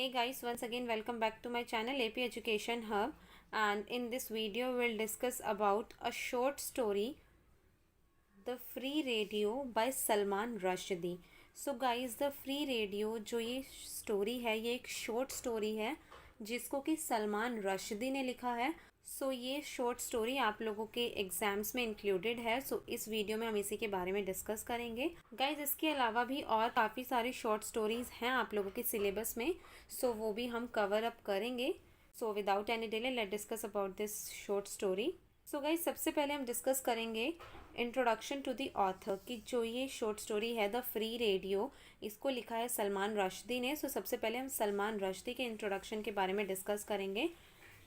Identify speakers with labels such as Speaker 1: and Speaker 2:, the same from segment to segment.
Speaker 1: Hey guys, once again welcome back to my channel AP Education Hub, and in this video we'll discuss about a short story, The Free Radio by Salman Rushdie. So guys, The Free Radio जो ये story है ये एक short story है जिसको कि सलमान रश्दी ने लिखा है। ये शॉर्ट स्टोरी आप लोगों के एग्जाम्स में इंक्लूडेड है। इस वीडियो में हम इसी के बारे में डिस्कस करेंगे गाइज। इसके अलावा भी और काफ़ी सारी शॉर्ट स्टोरीज हैं आप लोगों के सिलेबस में, वो भी हम कवर अप करेंगे। Without any delay let discuss about this short story. Guys, सबसे पहले हम डिस्कस करेंगे इंट्रोडक्शन टू द ऑथर की जो ये शॉर्ट स्टोरी है द फ्री रेडियो, इसको लिखा है सलमान रश्दी ने। सबसे पहले हम सलमान रश्दी के इंट्रोडक्शन के बारे में डिस्कस करेंगे।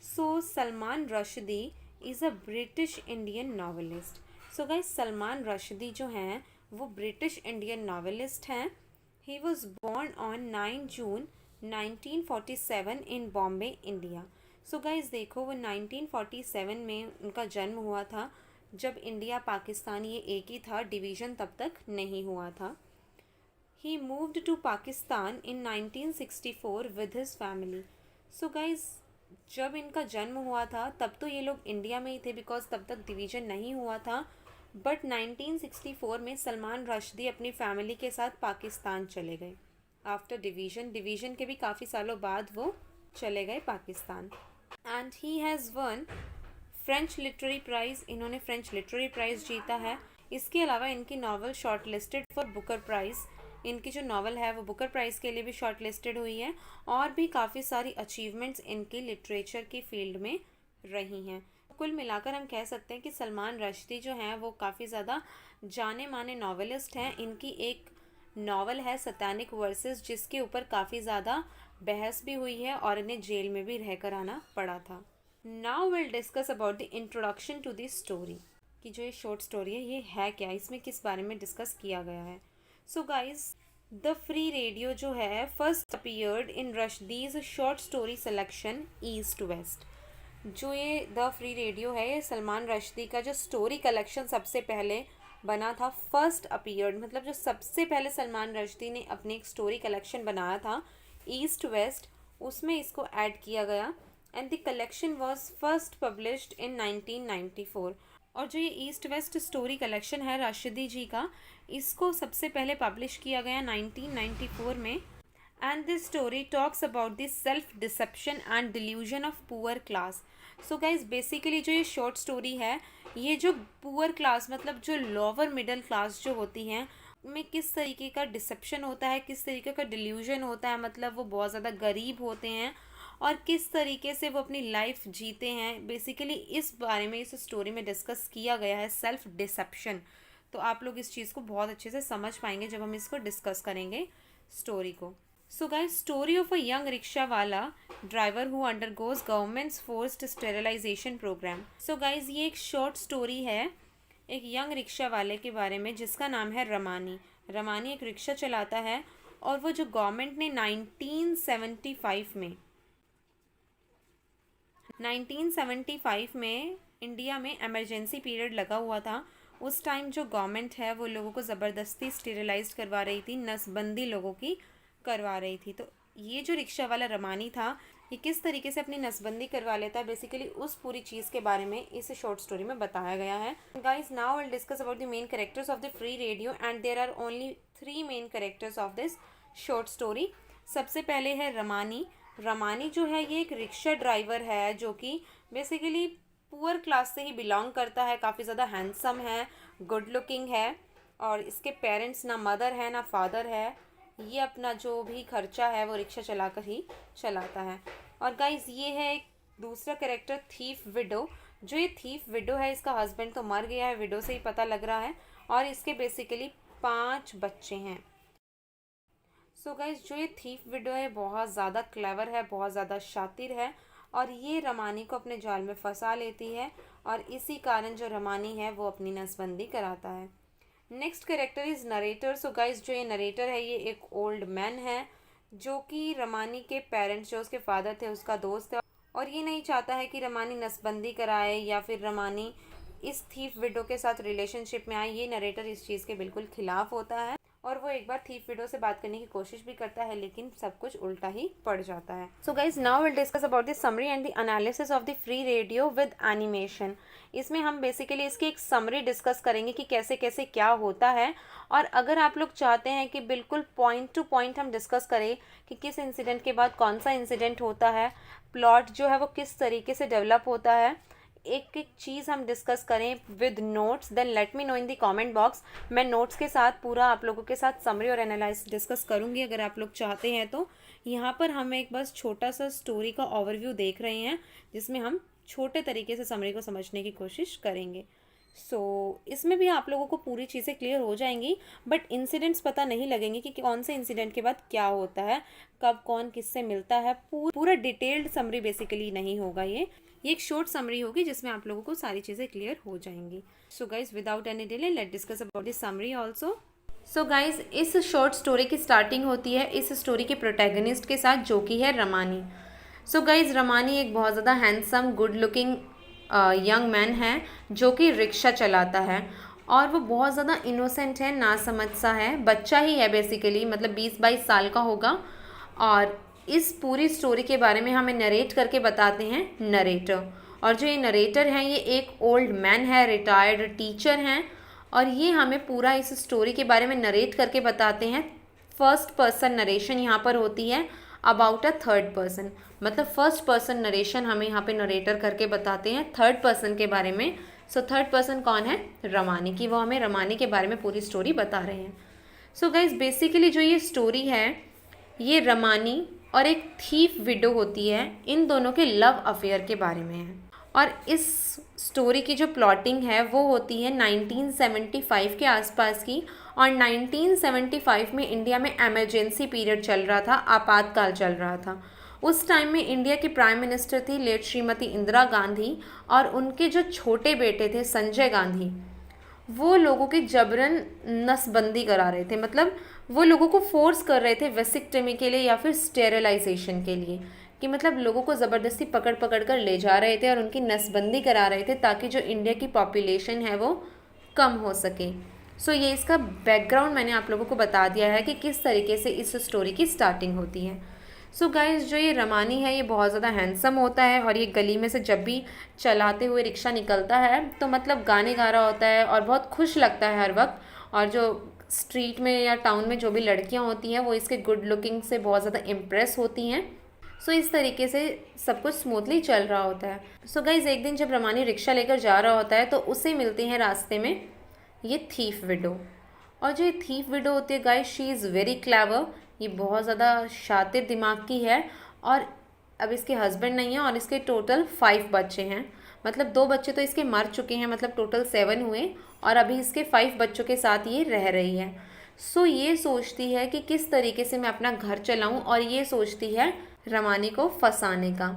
Speaker 1: Salman Rushdie is a British Indian novelist. Guys, Salman Rushdie जो हैं वो ब्रिटिश इंडियन नॉवेलिस्ट हैं। He was born on 9 June 1947 in Bombay, India. Guys देखो, वो 1947 में उनका जन्म हुआ था, जब इंडिया पाकिस्तान ये एक ही था, डिवीज़न तब तक नहीं हुआ था। He moved to Pakistan in 1964 with his family. Guys, जब इनका जन्म हुआ था तब तो ये लोग इंडिया में ही थे, बिकॉज तब तक डिवीज़न नहीं हुआ था। बट 1964 में सलमान रश्दी अपनी फैमिली के साथ पाकिस्तान चले गए आफ्टर डिवीज़न के भी काफ़ी सालों बाद वो चले गए Pakistan. And he has won French literary prize, इन्होंने फ्रेंच लिटरेरी प्राइज़ जीता है। इसके अलावा इनकी novel shortlisted for Booker prize, इनकी जो नावल है वो बुकर प्राइज़ के लिए भी शॉर्ट लिस्टेड हुई है। और भी काफ़ी सारी अचीवमेंट्स इनकी लिटरेचर की फील्ड में रही हैं। कुल मिलाकर हम कह सकते हैं कि सलमान रश्दी जो हैं वो काफ़ी ज़्यादा जाने माने नावलिस्ट हैं। इनकी एक नावल है सैतानिक वर्सेस, जिसके ऊपर काफ़ी ज़्यादा बहस भी हुई है और इन्हें जेल में भी रहकर आना पड़ा था। Now will discuss about the introduction to the story कि जो ये शॉर्ट स्टोरी है ये है क्या, इसमें किस बारे में डिस्कस किया गया है। गाइज, द फ्री रेडियो जो है first appeared in Rushdie's short story selection east west. जो ये द फ्री रेडियो है ये सलमान रश्दी का जो स्टोरी कलेक्शन सबसे पहले बना था। फर्स्ट अपीयर्ड मतलब जो सबसे पहले सलमान रश्दी ने अपनी एक स्टोरी कलेक्शन बनाया था ईस्ट वेस्ट, उसमें इसको ऐड किया गया। And the collection was first published in 1994। और जो ये ईस्ट वेस्ट स्टोरी कलेक्शन है रश्दी जी का, इसको सबसे पहले पब्लिश किया गया 1994 में। And this story talks about this self dissipation and delusion of poor class. Guys, basically जो ये शॉर्ट स्टोरी है ये जो पुअर क्लास मतलब जो लोअर मिडिल क्लास जो होती हैं में किस तरीके का डिसेप्शन होता है, किस तरीके का डिल्यूजन होता है, मतलब वो बहुत ज़्यादा गरीब होते हैं और किस तरीके से वो अपनी लाइफ जीते हैं। बेसिकली इस बारे में इस स्टोरी में डिस्कस किया गया है, सेल्फ डिसेप्शन। तो आप लोग इस चीज़ को बहुत अच्छे से समझ पाएंगे जब हम इसको डिस्कस करेंगे स्टोरी को। Guys, story of a young rickshaw वाला driver who undergoes government's forced sterilization program. Guys, ये एक शॉर्ट स्टोरी है एक यंग रिक्शा वाले के बारे में जिसका नाम है रमानी। रमानी एक रिक्शा चलाता है और वो जो गवर्नमेंट ने 1975 में इंडिया में इमरजेंसी पीरियड लगा हुआ था। उस टाइम जो गवर्नमेंट है वो लोगों को ज़बरदस्ती स्टेरिलाइज करवा रही थी, नसबंदी लोगों की करवा रही थी। तो ये जो रिक्शा वाला रमानी था ये किस तरीके से अपनी नसबंदी करवा लेता है, बेसिकली उस पूरी चीज़ के बारे में इस शॉर्ट स्टोरी में बताया गया है। Guys, now will discuss about the main characters of the free radio and there are only 3 main characters of this short story. सबसे पहले है रमानी। रमानी जो है ये एक रिक्शा ड्राइवर है जो कि बेसिकली पुअर क्लास से ही बिलोंग करता है, काफ़ी ज़्यादा हैंडसम है, गुड लुकिंग है और इसके पेरेंट्स ना मदर है ना फादर है। ये अपना जो भी खर्चा है वो रिक्शा चलाकर ही चलाता है। और गाइज, ये है एक दूसरा कैरेक्टर थीफ विडो। जो ये थीफ विडो है इसका हस्बैंड तो मर गया है, विडो से ही पता लग रहा है, और इसके बेसिकली 5 बच्चे हैं। गाइज, जो ये थीफ विडो है बहुत ज़्यादा क्लेवर है, बहुत ज़्यादा शातिर है और ये रमानी को अपने जाल में फंसा लेती है और इसी कारण जो रमानी है वो अपनी नसबंदी कराता है। Next character is narrator. Guys, जो ये नरेटर है ये एक ओल्ड मैन है जो कि रमानी के पेरेंट्स जो उसके फादर थे उसका दोस्त है और ये नहीं चाहता है कि रमानी नसबंदी कराए या फिर रमानी इस थीफ विडो के साथ रिलेशनशिप में आए। ये नरेटर इस चीज़ के बिल्कुल खिलाफ होता है और वो एक बार थीफ विडो से बात करने की कोशिश भी करता है, लेकिन सब कुछ उल्टा ही पड़ जाता है। So guys, now will discuss about the summary and the analysis of the free radio with animation. इसमें हम बेसिकली इसकी एक समरी डिस्कस करेंगे कि कैसे कैसे क्या होता है, और अगर आप लोग चाहते हैं कि बिल्कुल पॉइंट टू पॉइंट हम डिस्कस करें कि किस इंसिडेंट के बाद कौन सा इंसिडेंट होता है, प्लॉट जो है वो किस तरीके से डेवलप होता है, एक एक चीज़ हम डिस्कस करें with notes, then let me know in the comment box. मैं नोट्स के साथ पूरा आप लोगों के साथ समरी और एनालाइज डिस्कस करूँगी अगर आप लोग चाहते हैं तो। यहाँ पर हम एक बस छोटा सा स्टोरी का ओवरव्यू देख रहे हैं, जिसमें हम छोटे तरीके से समरी को समझने की कोशिश करेंगे। इसमें भी आप लोगों को पूरी चीज़ें क्लियर हो जाएंगी, बट इंसिडेंट्स पता नहीं लगेंगे कि कौन से इंसिडेंट के बाद क्या होता है, कब कौन किससे मिलता है। पूरा डिटेल्ड समरी बेसिकली नहीं होगा, ये एक शॉर्ट समरी होगी जिसमें आप लोगों को सारी चीज़ें क्लियर हो जाएंगी। So guys, without any delay let discuss about this summary also. So guys, इस शॉर्ट स्टोरी की स्टार्टिंग होती है इस स्टोरी के प्रोटैगनिस्ट के साथ, जो कि है रमानी। सो गाइज, रमानी एक बहुत ज़्यादा handsome good looking young man है जो कि रिक्शा चलाता है, और वो बहुत ज़्यादा इनोसेंट है, नासमझ सा है, बच्चा ही है बेसिकली, मतलब 20-22 साल का होगा। और इस पूरी स्टोरी के बारे में हमें नरेट करके बताते हैं नरेटर, और जो ये नरेटर हैं ये एक ओल्ड मैन है, रिटायर्ड टीचर हैं, और ये हमें पूरा इस स्टोरी के बारे में नरेट करके बताते हैं। फर्स्ट पर्सन नरेशन यहाँ पर होती है अबाउट अ थर्ड पर्सन, मतलब फर्स्ट पर्सन नरेशन हमें यहाँ पे नरेटर करके बताते हैं थर्ड पर्सन के बारे में। सो थर्ड पर्सन कौन है? रमानी की, वो हमें रमानी के बारे में पूरी स्टोरी बता रहे हैं। सो गाइज, बेसिकली जो ये स्टोरी है ये रमानी और एक थीफ विडो होती है, इन दोनों के लव अफेयर के बारे में है। और इस स्टोरी की जो प्लॉटिंग है वो होती है 1975 के आसपास की, और 1975 में इंडिया में एमरजेंसी पीरियड चल रहा था, आपातकाल चल रहा था। उस टाइम में इंडिया की प्राइम मिनिस्टर थी लेट श्रीमती इंदिरा गांधी, और उनके जो छोटे बेटे थे संजय गांधी, वो लोगों की जबरन नसबंदी करा रहे थे, मतलब वो लोगों को फोर्स कर रहे थे वेसिक्टमी के लिए या फिर स्टेरिलाइजेशन के लिए, कि मतलब लोगों को ज़बरदस्ती पकड़ पकड़ कर ले जा रहे थे और उनकी नसबंदी करा रहे थे, ताकि जो इंडिया की पॉपुलेशन है वो कम हो सके। सो ये इसका बैकग्राउंड मैंने आप लोगों को बता दिया है कि किस तरीके से इस स्टोरी की स्टार्टिंग होती है। सो गाइज, जो ये रमानी है ये बहुत ज़्यादा हैंडसम होता है, और ये गली में से जब भी चलाते हुए रिक्शा निकलता है तो मतलब गाने गा रहा होता है और बहुत खुश लगता है हर वक्त। और जो स्ट्रीट में या टाउन में जो भी लड़कियां होती हैं वो इसके गुड लुकिंग से बहुत ज़्यादा इम्प्रेस होती हैं। सो इस तरीके से सब कुछ स्मूथली चल रहा होता है। सो गाइज, एक दिन जब रमानी रिक्शा लेकर जा रहा होता है तो उसे मिलते हैं रास्ते में ये थीफ विडो। और जो ये थीफ विडो होती है guys, she is very clever, ये बहुत ज़्यादा शातिर दिमाग की है। और अब इसके हस्बैंड नहीं है, और इसके टोटल 5 बच्चे हैं, मतलब 2 बच्चे तो इसके मर चुके हैं, मतलब टोटल 7 हुए, और अभी इसके 5 बच्चों के साथ ये रह रही है। सो ये सोचती है कि किस तरीके से मैं अपना घर चलाऊं, और ये सोचती है रमानी को फंसाने का।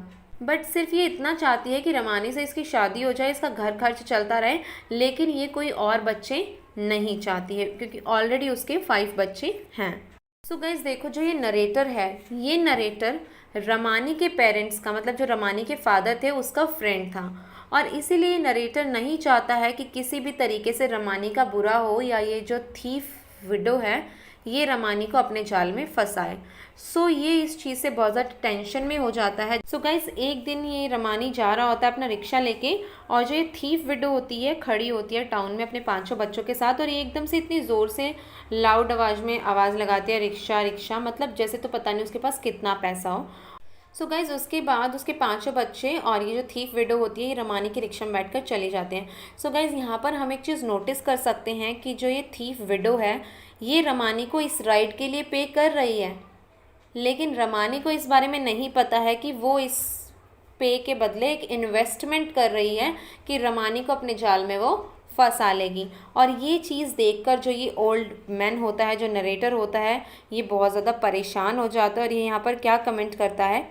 Speaker 1: बट सिर्फ ये इतना चाहती है कि रमानी से इसकी शादी हो जाए, इसका घर खर्च चलता रहे, लेकिन ये कोई और बच्चे नहीं चाहती है क्योंकि ऑलरेडी उसके 5 बच्चे हैं। सो गाइज देखो, जो ये नरेटर है, ये नरेटर रमानी के पेरेंट्स का, मतलब जो रमानी के फादर थे उसका फ्रेंड था, और इसीलिए नरेटर नहीं चाहता है कि किसी भी तरीके से रमानी का बुरा हो, या ये जो थीफ विडो है ये रमानी को अपने जाल में फंसाए। सो ये इस चीज़ से बहुत ज़्यादा टेंशन में हो जाता है। सो गाइस, एक दिन ये रमानी जा रहा होता है अपना रिक्शा लेके, और जो ये थीफ विडो होती है खड़ी होती है टाउन में अपने 5 बच्चों के साथ, और ये एकदम से इतनी ज़ोर से लाउड आवाज़ में आवाज़ लगाती है रिक्शा रिक्शा, मतलब जैसे तो पता नहीं उसके पास कितना पैसा हो। सो गाइज, उसके बाद उसके 5 बच्चे और ये जो थीफ विडो होती है ये रमानी के रिक्शा में बैठकर चले जाते हैं। सो गाइज, यहाँ पर हम एक चीज़ नोटिस कर सकते हैं कि जो ये थीफ विडो है ये रमानी को इस राइड के लिए पे कर रही है, लेकिन रमानी को इस बारे में नहीं पता है कि वो इस पे के बदले एक इन्वेस्टमेंट कर रही है कि रमानी को अपने जाल में वो फंसा लेगी। और ये चीज़ देखकर जो ये ओल्ड मैन होता है, जो नरेटर होता है, ये बहुत ज़्यादा परेशान हो जाता है, और ये यहाँ पर क्या कमेंट करता है,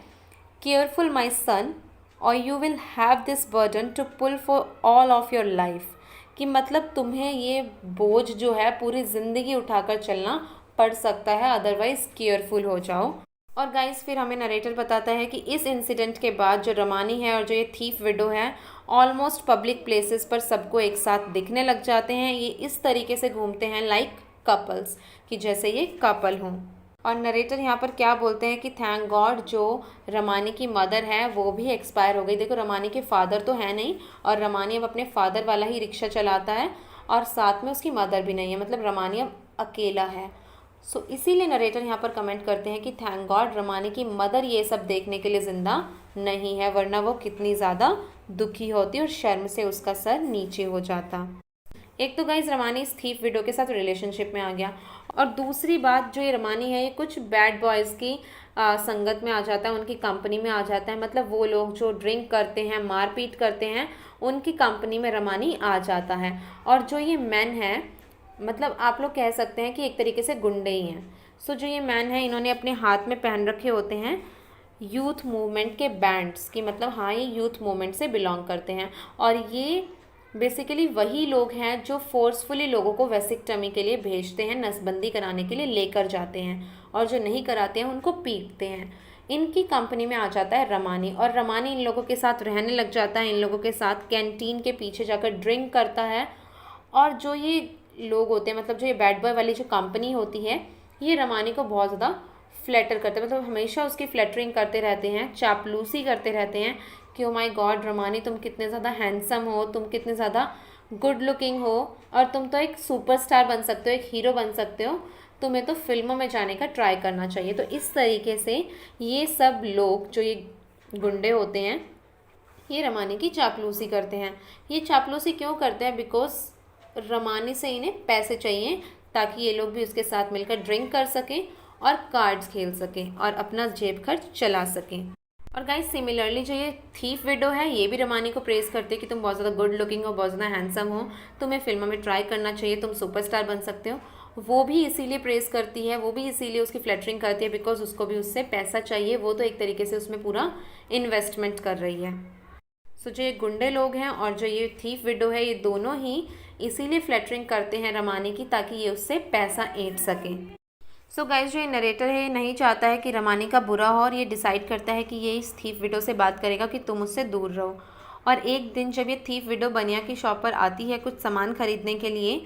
Speaker 1: केयरफुल माई सन और you will have this burden to pull for all of your life, कि मतलब तुम्हें ये बोझ जो है पूरी ज़िंदगी उठाकर चलना पड़ सकता है, अदरवाइज़ केयरफुल हो जाओ। और गाइस, फिर हमें नरेटर बताता है कि इस इंसिडेंट के बाद जो रमानी है और जो ये थीफ विडो है ऑलमोस्ट पब्लिक प्लेसेस पर सबको एक साथ दिखने लग जाते हैं। ये इस तरीके से घूमते हैं लाइक कपल्स, कि जैसे ये कपल हों। और नरेटर यहाँ पर क्या बोलते हैं कि थैंक गॉड जो रमानी की मदर है वो भी एक्सपायर हो गई। देखो रमानी के फादर तो है नहीं और रमानी अब अपने फादर वाला ही रिक्शा चलाता है और साथ में उसकी मदर भी नहीं है, मतलब रमानी अब अकेला है। सो इसीलिए नरेटर यहाँ पर कमेंट करते हैं कि थैंक गॉड रमानी की मदर ये सब देखने के लिए ज़िंदा नहीं है, वरना वो कितनी ज़्यादा दुखी होती और शर्म से उसका सर नीचे हो जाता। एक तो गाइज रमानी इस थीफ विडो के साथ रिलेशनशिप में आ गया, और दूसरी बात जो ये रमानी है ये कुछ बैड बॉयज़ की संगत में आ जाता है, उनकी कंपनी में आ जाता है। मतलब वो लोग जो ड्रिंक करते हैं, मारपीट करते हैं, उनकी कंपनी में रमानी आ जाता है। और जो ये मैन है, मतलब आप लोग कह सकते हैं कि एक तरीके से गुंडे ही हैं। सो जो ये मैन है इन्होंने अपने हाथ में पहन रखे होते हैं यूथ मूवमेंट के बैंड्स की, मतलब हाँ ये यूथ मूवमेंट से बिलोंग करते हैं। और ये बेसिकली वही लोग हैं जो फोर्सफुली लोगों को वेसिक्टमी के लिए भेजते हैं, नसबंदी कराने के लिए लेकर जाते हैं, और जो नहीं कराते हैं उनको पीटते हैं। इनकी कंपनी में आ जाता है रमानी, और रमानी इन लोगों के साथ रहने लग जाता है, इन लोगों के साथ कैंटीन के पीछे जाकर ड्रिंक करता है। और जो ये लोग होते हैं, मतलब जो ये बैड बॉय वाली जो कंपनी होती है, ये रमानी को बहुत ज़्यादा फ्लैटर करते हैं, मतलब हमेशा उसकी फ्लैटरिंग करते रहते हैं, चापलूसी करते रहते हैं कि ओ माय गॉड रमानी तुम कितने ज़्यादा हैंडसम हो, तुम कितने ज़्यादा गुड लुकिंग हो, और तुम तो एक सुपरस्टार बन सकते हो, एक हीरो बन सकते हो, तुम्हें तो फिल्मों में जाने का ट्राई करना चाहिए। तो इस तरीके से ये सब लोग जो ये गुंडे होते हैं ये रमानी की चापलूसी करते हैं। ये चापलूसी क्यों करते हैं? बिकॉज रमानी से इन्हें पैसे चाहिए ताकि ये लोग भी उसके साथ मिलकर ड्रिंक कर सकें और कार्ड्स खेल सकें और अपना जेब खर्च चला सकें। और गाइस सिमिलरली जो ये थीफ विडो है ये भी रमानी को प्रेज़ करते हैं कि तुम बहुत ज़्यादा गुड लुकिंग हो, बहुत ज़्यादा हैंडसम हो, तुम्हें फिल्मों में ट्राई करना चाहिए, तुम सुपरस्टार बन सकते हो। वो भी इसीलिए प्रेज़ करती है, वो भी इसीलिए उसकी फ्लैटरिंग करती है, बिकॉज उसको भी उससे पैसा चाहिए। वो तो एक तरीके से उसमें पूरा इन्वेस्टमेंट कर रही है। सो जो ये गुंडे लोग हैं और जो ये थीफ विडो है, ये दोनों ही इसीलिए फ्लैटरिंग करते हैं रमानी की ताकि ये उससे पैसा ऐंठ सकें। सो गाइज जो ये नरेटर है ये नहीं चाहता है कि रमानी का बुरा हो, और ये डिसाइड करता है कि ये इस थीफ विडो से बात करेगा कि तुम उससे दूर रहो। और एक दिन जब ये थीफ विडो बनिया की शॉप पर आती है कुछ सामान खरीदने के लिए,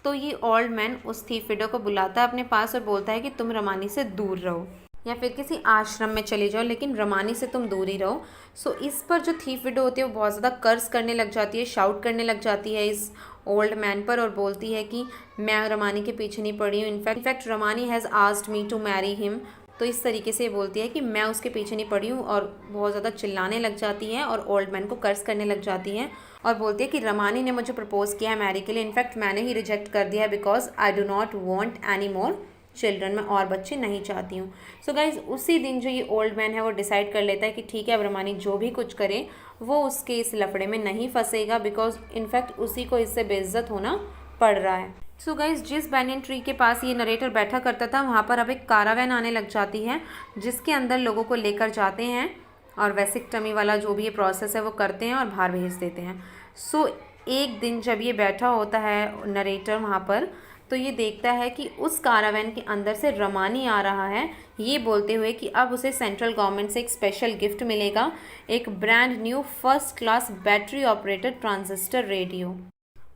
Speaker 1: तो ये ओल्ड मैन उस थीफ विडो को बुलाता है अपने पास और बोलता है कि तुम रमानी से दूर रहो या फिर किसी आश्रम में चले जाओ, लेकिन रमानी से तुम दूर ही रहो। सो इस पर जो थीफ विडो होती है वो बहुत ज़्यादा कर्ज करने लग जाती है, शाउट करने लग जाती है इस ओल्ड मैन पर, और बोलती है कि मैं रमानी के पीछे नहीं पड़ी हूँ, in fact Ramani has asked me to marry him. तो इस तरीके से बोलती है कि मैं उसके पीछे नहीं पड़ी हूँ, और बहुत ज़्यादा चिल्लाने लग जाती है और ओल्ड मैन को कर्ज करने लग जाती है और बोलती है कि रमानी ने मुझे प्रपोज़ किया है मैरी के लिए, इनफैक्ट मैंने ही रिजेक्ट कर दिया है because I do not want any more children, में और बच्चे नहीं चाहती हूँ। सो गाइज उसी दिन जो ये ओल्ड मैन है वो डिसाइड कर लेता है कि ठीक है अब रमानी जो भी कुछ करे वो उसके इस लफड़े में नहीं फंसेगा, बिकॉज इनफैक्ट उसी को इससे बेइज्जत होना पड़ रहा है। सो गाइज जिस बैनियन ट्री के पास ये नरेटर बैठा करता था वहाँ पर अब एक कारावैन आने लग जाती है जिसके अंदर लोगों को लेकर जाते हैं और वेसिक्टमी वाला जो भी ये प्रोसेस है वो करते हैं और बाहर भेज देते हैं। सो एक दिन जब ये बैठा होता है नरेटर वहाँ पर, तो ये देखता है कि उस कारावैन के अंदर से रमानी आ रहा है, ये बोलते हुए कि अब उसे सेंट्रल गवर्नमेंट से एक स्पेशल गिफ्ट मिलेगा, एक brand new first class battery operated transistor radio.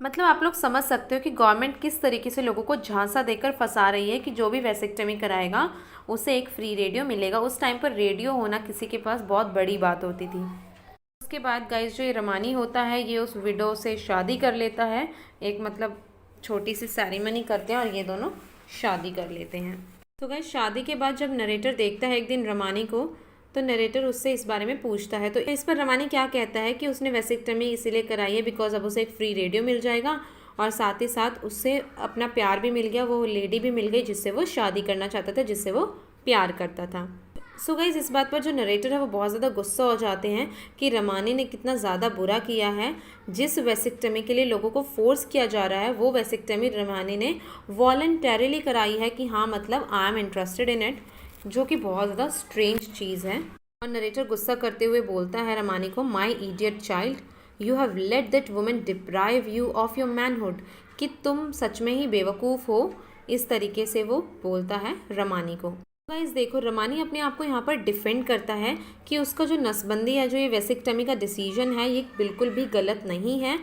Speaker 1: मतलब आप लोग समझ सकते हो कि गवर्नमेंट किस तरीके से लोगों को झांसा देकर फंसा रही है कि जो भी वेसिक्टमी कराएगा उसे एक फ्री रेडियो मिलेगा। उस टाइम पर रेडियो होना किसी के पास बहुत बड़ी बात होती थी। उसके बाद गाइस जो ये रमानी होता है ये उस विडो से शादी कर लेता है, एक मतलब छोटी सी सेरेमनी करते हैं और ये दोनों शादी कर लेते हैं। तो गाइस शादी के बाद जब नरेटर देखता है एक दिन रमानी को, तो नरेटर उससे इस बारे में पूछता है। तो इस पर रमानी क्या कहता है कि उसने वेसिक्टमी इसीलिए कराई है बिकॉज अब उसे एक फ्री रेडियो मिल जाएगा और साथ ही साथ उससे अपना प्यार भी मिल गया, वो लेडी भी मिल गई जिससे वो शादी करना चाहता था, जिससे वो प्यार करता था। सो गाइज इस बात पर जो नरेटर है वो बहुत ज़्यादा गुस्सा हो जाते हैं कि रमानी ने कितना ज़्यादा बुरा किया है। जिस वेसिक्टमी के लिए लोगों को फोर्स किया जा रहा है वो वेसिक्टमी रमानी ने वॉलंटरीली कराई है कि हाँ मतलब I am interested in it, जो कि बहुत ज़्यादा स्ट्रेंज चीज़ है। और नरेटर गुस्सा करते हुए बोलता है रमानी को, my idiot child, you have let that woman deprive you of your manhood, कि तुम सच में ही बेवकूफ़ हो। इस तरीके से वो बोलता है रमानी को। गाइस देखो रमानी अपने आप को यहाँ पर डिफेंड करता है कि उसका जो नसबंदी है, जो ये वेसिक्टमी का डिसीजन है, ये बिल्कुल भी गलत नहीं है।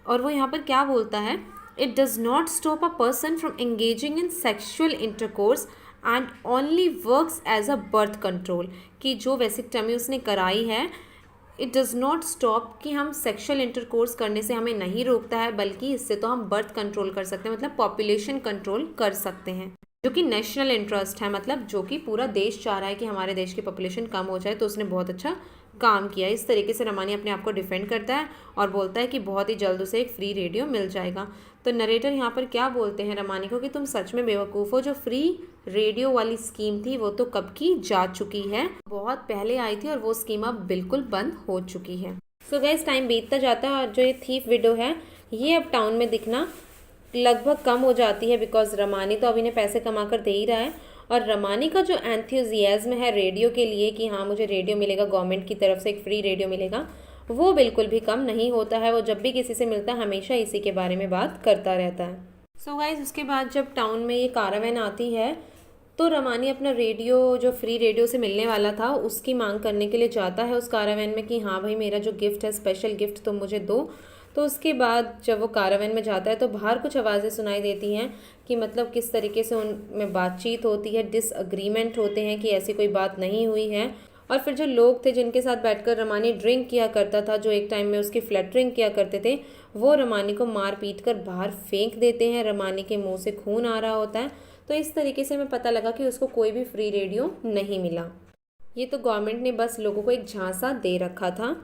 Speaker 1: और वो यहाँ पर क्या बोलता है It does not stop a person from engaging in sexual intercourse and only works as a birth control. कि जो वेसिक्टमी उसने कराई है, इट डज़ नॉट स्टॉप कि हम सेक्शुअल इंटरकोर्स करने से हमें नहीं रोकता है, बल्कि इससे तो हम बर्थ कंट्रोल कर सकते हैं, मतलब पॉपुलेशन कंट्रोल कर सकते हैं, जो कि नेशनल इंटरेस्ट है, मतलब जो कि पूरा देश चाह रहा है कि हमारे देश की पॉपुलेशन कम हो जाए। तो उसने बहुत अच्छा काम किया। इस तरीके से रमानी अपने आप को डिफेंड करता है और बोलता है कि बहुत ही जल्द उसे एक फ्री रेडियो मिल जाएगा। तो नरेटर यहाँ पर क्या बोलते हैं रमानी को कि तुम सच में बेवकूफ़ हो, जो फ्री रेडियो वाली स्कीम थी वो तो कब की जा चुकी है, बहुत पहले आई थी और वो स्कीम अब बिल्कुल बंद हो चुकी है। सो गाइस, टाइम बीतता जाता है और जो ये थीफ विडो है ये अब टाउन में दिखना लगभग कम हो जाती है, बिकॉज रमानी तो अब इन्हें पैसे कमा कर दे ही रहा है। और रमानी का जो एंथुजियाज्म है रेडियो के लिए कि हाँ मुझे रेडियो मिलेगा, गवर्नमेंट की तरफ से एक फ्री रेडियो मिलेगा, वो बिल्कुल भी कम नहीं होता है। वो जब भी किसी से मिलता है हमेशा इसी के बारे में बात करता रहता है। सो गाइस, उसके बाद जब टाउन में ये कारावैन आती है तो रमानी अपना रेडियो जो फ्री रेडियो से मिलने वाला था उसकी मांग करने के लिए जाता है उस कारावैन में कि हाँ भाई मेरा जो गिफ्ट है, स्पेशल गिफ्ट तुम मुझे दो। तो उसके बाद जब वो कारावैन में जाता है तो बाहर कुछ आवाज़ें सुनाई देती हैं कि मतलब किस तरीके से उनमें बातचीत होती है, डिसअग्रीमेंट होते हैं कि ऐसी कोई बात नहीं हुई है। और फिर जो लोग थे जिनके साथ बैठकर रमानी ड्रिंक किया करता था, जो एक टाइम में उसकी फ्लटरिंग किया करते थे, वो रमानी को मार पीट कर बाहर फेंक देते हैं। रमानी के मुंह से खून आ रहा होता है। तो इस तरीके से हमें पता लगा कि उसको कोई भी फ्री रेडियो नहीं मिला, ये तो गवर्नमेंट ने बस लोगों को एक झांसा दे रखा था।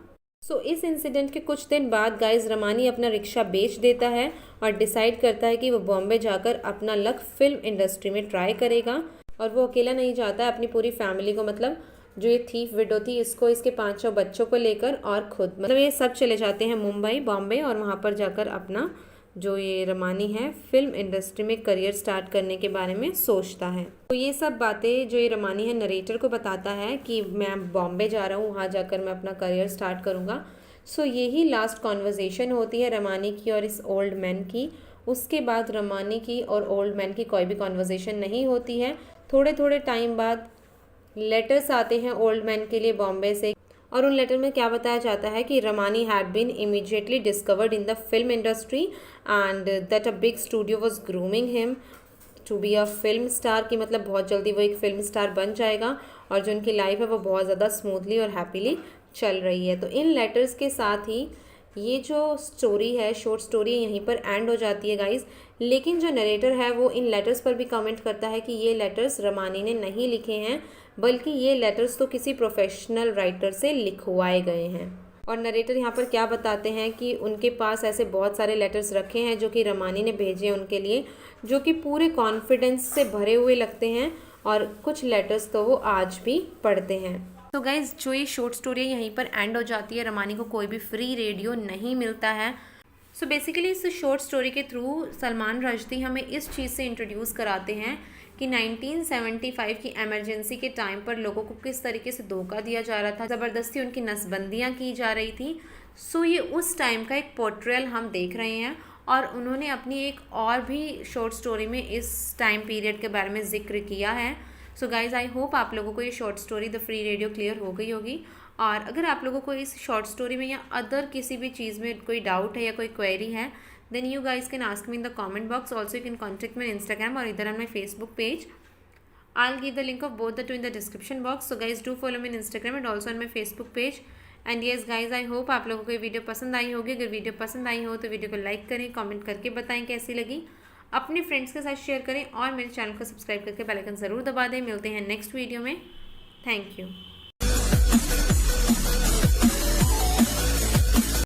Speaker 1: सो इस इंसिडेंट के कुछ दिन बाद गाइस रमानी अपना रिक्शा बेच देता है और डिसाइड करता है कि वो बॉम्बे जाकर अपना लक फिल्म इंडस्ट्री में ट्राई करेगा। और वो अकेला नहीं जाता है, अपनी पूरी फैमिली को, मतलब जो ये थीफ विडो थी इसको, इसके 5-6 बच्चों को लेकर और खुद, मतलब ये सब चले जाते हैं मुंबई, बॉम्बे, और वहाँ पर जाकर अपना जो ये रमानी है फिल्म इंडस्ट्री में करियर स्टार्ट करने के बारे में सोचता है। तो ये सब बातें जो ये रमानी है नरेटर को बताता है कि मैं बॉम्बे जा रहा हूँ, वहाँ जाकर मैं अपना करियर स्टार्ट करूँगा। सो यही लास्ट कॉन्वर्जेसन होती है रमानी की और इस ओल्ड मैन की। उसके बाद रमानी की और ओल्ड मैन की कोई भी कॉन्वर्जेसन नहीं होती है। थोड़े थोड़े टाइम बाद लेटर्स आते हैं ओल्ड मैन के लिए बॉम्बे से, और उन लेटर में क्या बताया जाता है कि Ramani had been immediately discovered in the film industry and that a big studio was grooming him to be a film star, की मतलब बहुत जल्दी वो एक फिल्म स्टार बन जाएगा और जो उनकी लाइफ है वो बहुत ज़्यादा स्मूथली और हैप्पीली चल रही है। तो इन लेटर्स के साथ ही ये जो स्टोरी है, शॉर्ट स्टोरी, यहीं पर एंड हो जाती है गाइज। लेकिन जो नरेटर है वो इन लेटर्स पर भी कमेंट करता है कि ये लेटर्स रमानी ने नहीं लिखे हैं, बल्कि ये लेटर्स तो किसी प्रोफेशनल राइटर से लिखवाए गए हैं। और नरेटर यहाँ पर क्या बताते हैं कि उनके पास ऐसे बहुत सारे लेटर्स रखे हैं जो कि रमानी ने भेजे हैं उनके लिए, जो कि पूरे कॉन्फिडेंस से भरे हुए लगते हैं, और कुछ लेटर्स तो वो आज भी पढ़ते हैं। तो गाइज, जो ये शॉर्ट स्टोरी यहीं पर एंड हो जाती है। रमानी को कोई भी फ्री रेडियो नहीं मिलता है। सो बेसिकली इस शॉर्ट स्टोरी के थ्रू सलमान रश्दी हमें इस चीज़ से इंट्रोड्यूस कराते हैं कि 1975 की एमरजेंसी के टाइम पर लोगों को किस तरीके से धोखा दिया जा रहा था, ज़बरदस्ती उनकी नसबंदियाँ की जा रही थी। सो ये उस टाइम का एक पोर्ट्रेयल हम देख रहे हैं, और उन्होंने अपनी एक और भी शॉर्ट स्टोरी में इस टाइम पीरियड के बारे में जिक्र किया है। सो गाइज़, आई होप आप लोगों को ये short story the free radio clear हो गई होगी। और अगर आप लोगों को इस शॉर्ट स्टोरी में या अदर किसी भी चीज़ में कोई डाउट है या कोई क्वेरी है, then you guys can ask me in the comment box. Also you can contact me on Instagram or either on my Facebook page. I'll give the link of both the two in the description box. So guys, do follow me on Instagram and also on my Facebook page. And yes guys, I hope आप लोगों को ये video पसंद आई होगी। अगर video पसंद आई हो तो वीडियो को लाइक करें, कमेंट करके बताएं कैसी लगी, अपने फ्रेंड्स के साथ शेयर करें और मेरे चैनल को सब्सक्राइब करके बेल आइकन ज़रूर दबा दें। मिलते हैं नेक्स्ट वीडियो में। Thank you.